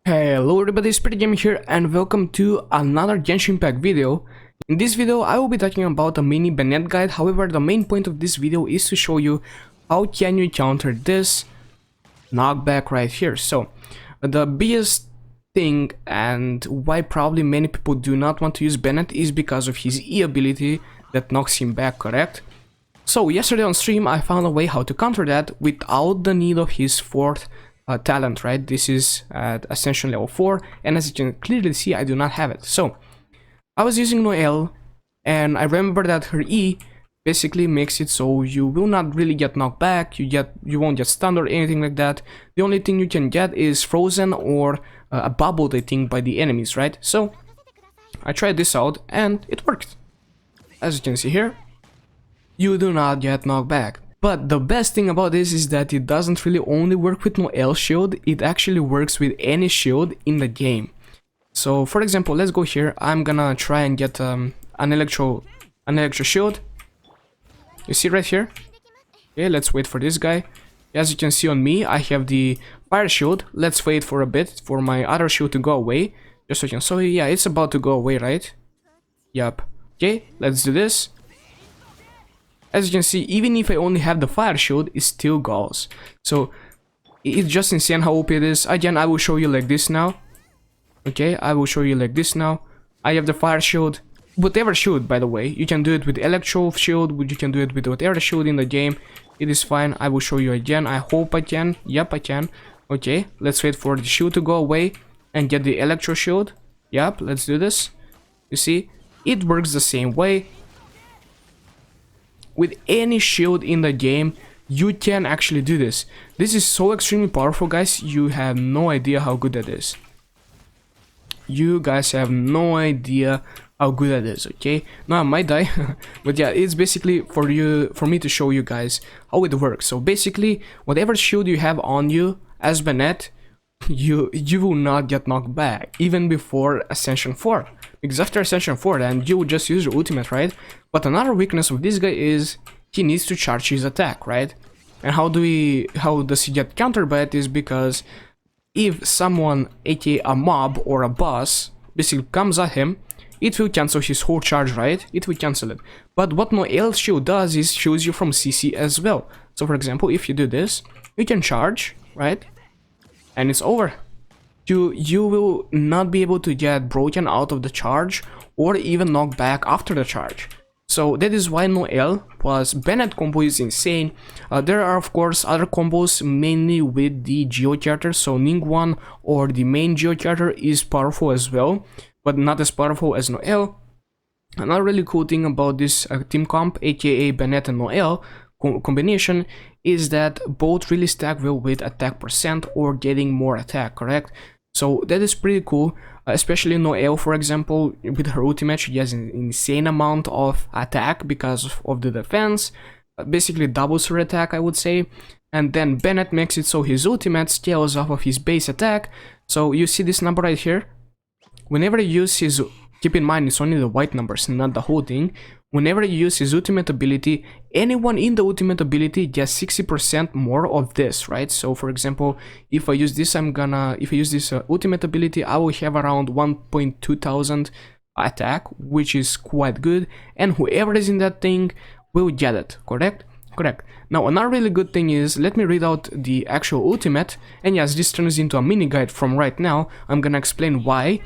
Hello everybody, SpiritGaming here and welcome to another Genshin Impact video. In this video I will be talking about a mini Bennet guide. However, the main point of this video is to show you how can you counter this knockback right here. So the biggest thing and why probably many people do not want to use Bennet is because of his E ability that knocks him back, correct? So yesterday on stream I found a way how to counter that without the need of his fourth talent, right? This is at Ascension level 4, and as you can clearly see, I do not have it. So I was using Noelle, and I remember that her E basically makes it so you will not really get knocked back, you won't get stunned or anything like that. The only thing you can get is frozen or a bubbled, I think, by the enemies, right? So I tried this out and it worked. As you can see here, you do not get knocked back. But the best thing about this is that it doesn't really only work with Noelle shield, it actually works with any shield in the game. So for example, let's go here. I'm gonna try and get an electro shield. You see right here? Okay, let's wait for this guy. As you can see on me, I have the fire shield. Let's wait for a bit for my other shield to go away. Just so you can see, yeah, it's about to go away, right? Yup. Okay, let's do this. As you can see, even if I only have the fire shield, it still goes. So it's just insane how OP it is. Again, I will show you like this now. Okay, I will show you like this now. I have the fire shield. Whatever shield, by the way. You can do it with electro shield, you can do it with whatever shield in the game. It is fine. I will show you again. I hope I can. Yep, I can. Okay, let's wait for the shield to go away and get the electro shield. Yep, let's do this. You see, it works the same way. With any shield in the game, you can actually do this. This is so extremely powerful, guys. You have no idea how good that is. You guys have no idea how good that is, okay? Now I might die, but yeah, it's basically for me to show you guys how it works. So basically, whatever shield you have on you as Bennet, you will not get knocked back, even before Ascension 4. Because after Ascension 4, then you would just use your ultimate, right? But another weakness of this guy is he needs to charge his attack, right? And how does he get countered by it is because if someone, aka a mob or a boss, basically comes at him, it will cancel his whole charge, right? It will cancel it. But what Noelle shield does is shields you from CC as well. So for example, if you do this, you can charge, right? And it's over. You will not be able to get broken out of the charge or even knocked back after the charge. So that is why Noelle plus Bennet combo is insane. There are of course other combos, mainly with the Geo character. So Ningguang or the main Geo character is powerful as well, but not as powerful as Noelle. Another really cool thing about this team comp, aka Bennet and Noelle combination, is that both really stack well with attack percent or getting more attack, correct? So that is pretty cool, especially Noelle, for example. With her ultimate, she has an insane amount of attack because of the defense, basically doubles her attack, I would say. And then Bennet makes it so his ultimate scales off of his base attack. So you see this number right here? Whenever you use his, keep in mind it's only the white numbers, not the whole thing. Whenever you use his ultimate ability, anyone in the ultimate ability gets 60% more of this, right? So for example, if I use this, ultimate ability, I will have around 1.2 thousand attack, which is quite good, and whoever is in that thing will get it, correct? Correct. Now another really good thing is, let me read out the actual ultimate, and yes, this turns into a mini guide from right now. I'm gonna explain why.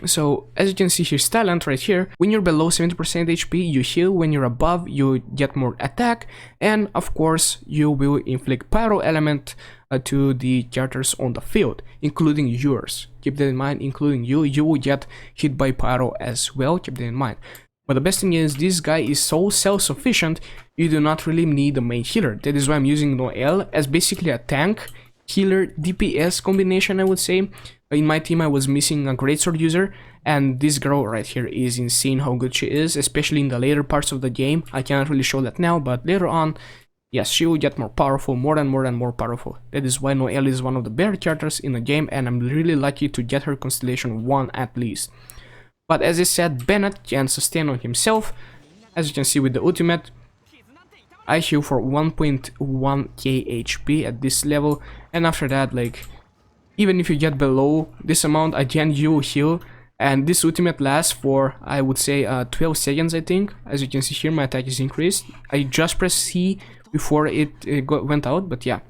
So as you can see, his talent right here, when you're below 70% HP you heal, when you're above you get more attack, and of course you will inflict pyro element to the characters on the field, including yours. Keep that in mind, including you will get hit by pyro as well, keep that in mind. But the best thing is, this guy is so self-sufficient, you do not really need a main healer. That is why I'm using Noelle as basically a tank healer DPS combination, I would say. In my team I was missing a greatsword user, and this girl right here is insane how good she is, especially in the later parts of the game. I cannot really show that now, but later on, yes, she will get more powerful, more and more powerful. That is why Noelle is one of the better characters in the game, and I'm really lucky to get her Constellation 1 at least. But as I said, Bennet can sustain on himself. As you can see with the ultimate, I heal for 1.1k HP at this level, and after that, like, even if you get below this amount, again you will heal. And this ultimate lasts for, I would say, 12 seconds, I think. As you can see here, my attack is increased. I just pressed C before it went out, but yeah,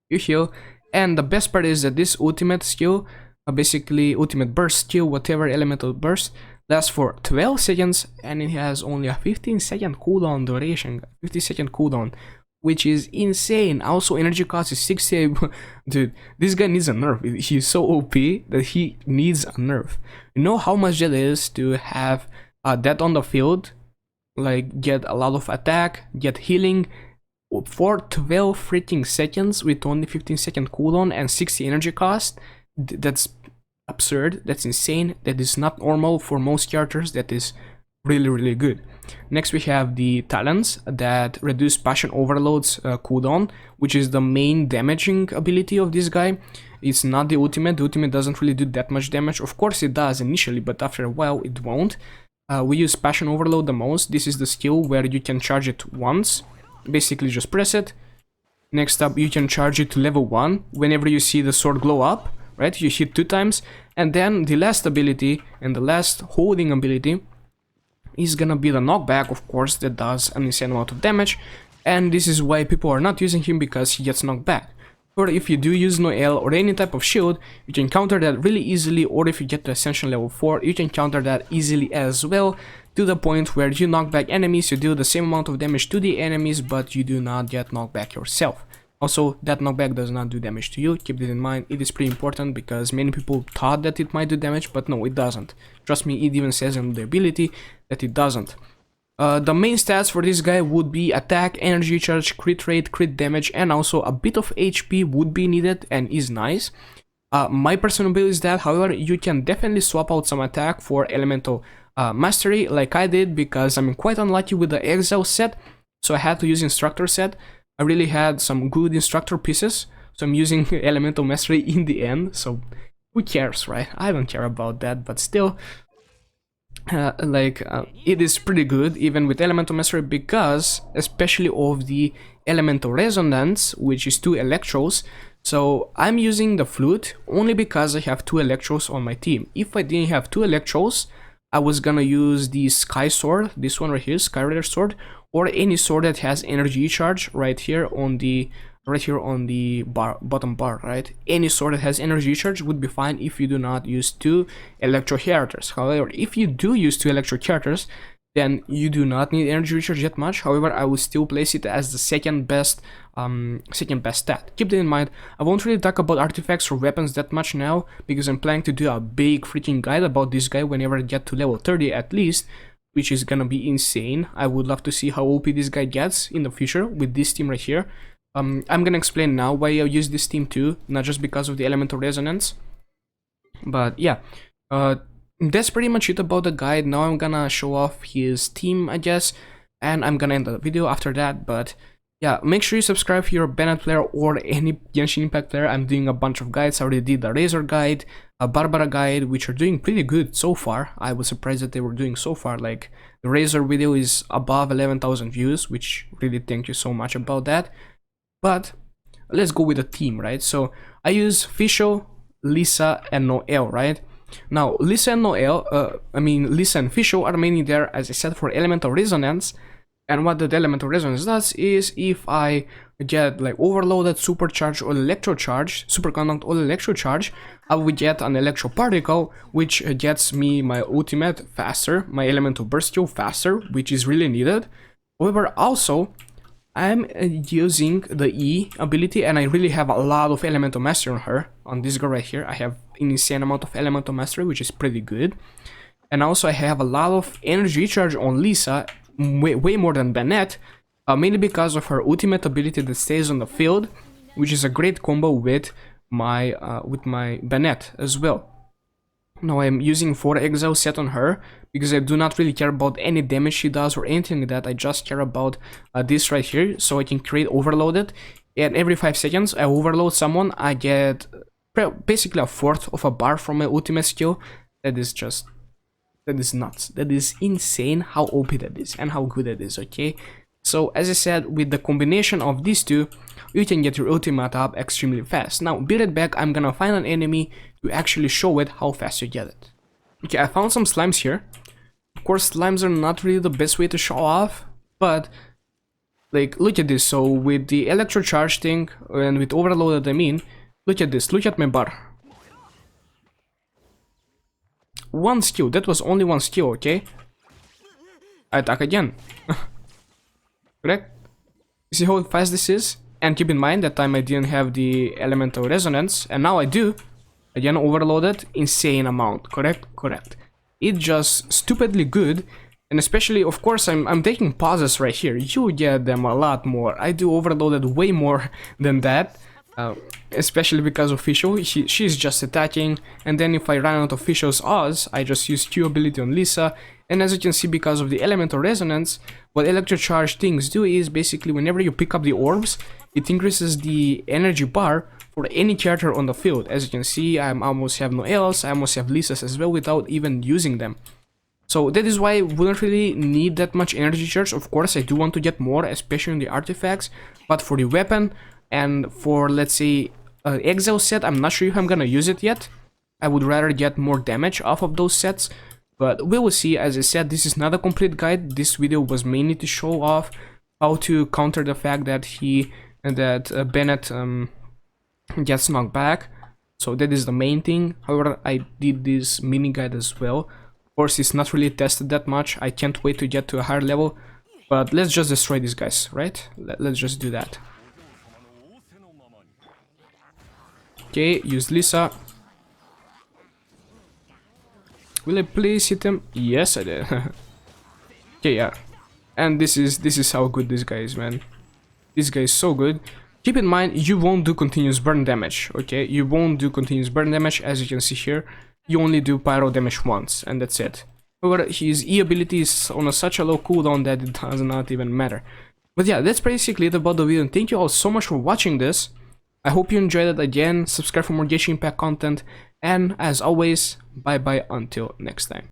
you heal. And the best part is that this ultimate skill, basically ultimate burst skill, whatever elemental burst, lasts for 12 seconds, and it has only a 15-second cooldown duration, 50-second cooldown, which is insane. Also, energy cost is 68. Dude, this guy needs a nerf. He's so OP that he needs a nerf. You know how much that is to have that on the field, like get a lot of attack, get healing for 12 freaking seconds with only 15-second cooldown and 60 energy cost. That's absurd. That's insane. That is not normal for most characters. That is really good. Next we have the talents that reduce passion overloads cooldown, which is the main damaging ability of this guy. It's not the ultimate. The ultimate doesn't really do that much damage. Of course it does initially, but after a while it won't. We use passion overload the most. This is the skill where you can charge it once, basically just press it. Next up, you can charge it to level 1 whenever you see the sword glow up, right? You hit 2 times. And then the last ability and the last holding ability is gonna be the knockback, of course, that does an insane amount of damage, and this is why people are not using him, because he gets knocked back. Or if you do use Noel or any type of shield, you can counter that really easily, or if you get to Ascension level 4, you can counter that easily as well, to the point where you knock back enemies, you deal the same amount of damage to the enemies, but you do not get knocked back yourself. Also, that knockback does not do damage to you, keep it in mind. It is pretty important because many people thought that it might do damage, but no, it doesn't. Trust me, it even says in the ability that it doesn't. The main stats for this guy would be attack, energy charge, crit rate, crit damage, and also a bit of HP would be needed and is nice. My personal build is that, however, you can definitely swap out some attack for elemental mastery, like I did, because I'm quite unlucky with the exile set, so I had to use instructor set. I really had some good instructor pieces, so I'm using elemental mastery in the end, so who cares, right? I don't care about that, but still, it is pretty good even with elemental mastery, because especially of the elemental resonance, which is 2 electros. So I'm using the flute only because I have 2 electros on my team. If I didn't have 2 electros, I was gonna use the sky sword, this one right here, sky rider sword, or any sword that has energy charge right here on the bottom bar, right? Any sword that has energy charge would be fine if you do not use 2 electro characters. However, if you do use 2 electro characters, then you do not need energy recharge that much. However, I will still place it as the second best stat. Keep that in mind. I won't really talk about artifacts or weapons that much now, because I'm planning to do a big freaking guide about this guy whenever I get to level 30 at least, which is gonna be insane. I would love to see how OP this guy gets in the future with this team right here. I'm gonna explain now why I use this team too, not just because of the elemental resonance. But yeah, that's pretty much it about the guide. Now I'm gonna show off his team, I guess, and I'm gonna end the video after that. But yeah, make sure you subscribe if you're a Bennet player or any Genshin Impact player. I'm doing a bunch of guides. I already did the Razor guide, a Barbara guide, which are doing pretty good so far. I was surprised that they were doing so far. Like, the Razor video is above 11,000 views, which really thank you so much about that. But let's go with the team, right? So I use Fischl, Lisa, and Noel, right? Now, Lisa and Lisa and Fischl are mainly there, as I said, for elemental resonance. And what the elemental resonance does is, if I get like overloaded, supercharged, or electrocharged, superconduct or electrocharge, I will get an electro particle, which gets me my ultimate faster, my elemental burst skill faster, which is really needed. However, also, I'm using the E ability, and I really have a lot of elemental mastery on her. On this girl right here, I have an insane amount of elemental mastery, which is pretty good. And also I have a lot of energy charge on Lisa, way more than Bennet, mainly because of her ultimate ability that stays on the field, which is a great combo with my Bennet as well. Now I'm using 4 exile set on her, because I do not really care about any damage she does or anything like that. I just care about this right here, so I can create overloaded, and every 5 seconds I overload someone, I get basically a fourth of a bar from my ultimate skill. That is nuts. That is insane how OP that is and how good that is, okay? So as I said, with the combination of these two, you can get your ultimate up extremely fast. Now, be right back, I'm gonna find an enemy to actually show it how fast you get it. Okay, I found some slimes here. Of course, slimes are not really the best way to show off, but like, look at this. So with the electrocharge thing and with overloaded, I mean, look at this, look at my bar. One skill, that was only one skill, okay? I attack again. Correct? You see how fast this is? And keep in mind that time I didn't have the elemental resonance, and now I do. Again, overloaded, insane amount, correct? Correct. It's just stupidly good, and especially, of course, I'm taking pauses right here. You get them a lot more. I do overloaded way more than that, especially because of Fischl. She's just attacking, and then if I run out of Fischl's Oz, I just use Q ability on Lisa. And as you can see, because of the elemental resonance, what electrocharge things do is basically whenever you pick up the orbs, it increases the energy bar for any character on the field. As you can see, I almost have no L's, I almost have Lisas as well without even using them. So that is why I wouldn't really need that much energy charge. Of course, I do want to get more, especially on the artifacts, but for the weapon and for, let's say, exile set, I'm not sure if I'm gonna use it yet. I would rather get more damage off of those sets. But we will see. As I said, this is not a complete guide. This video was mainly to show off how to counter the fact that Bennet gets knocked back. So that is the main thing. However, I did this mini guide as well. Of course, it's not really tested that much. I can't wait to get to a higher level. But let's just destroy these guys, right? Let's just do that. Okay, use Lisa. Will I please hit him? Yes, I did. Okay, yeah. And this is how good this guy is, man. This guy is so good. Keep in mind, you won't do continuous burn damage, okay? You won't do continuous burn damage, as you can see here. You only do pyro damage once, and that's it. However, his E ability is on such a low cooldown that it does not even matter. But yeah, that's basically it about the video, and thank you all so much for watching this. I hope you enjoyed it. Again, subscribe for more Genshin Impact content, and as always, bye bye until next time.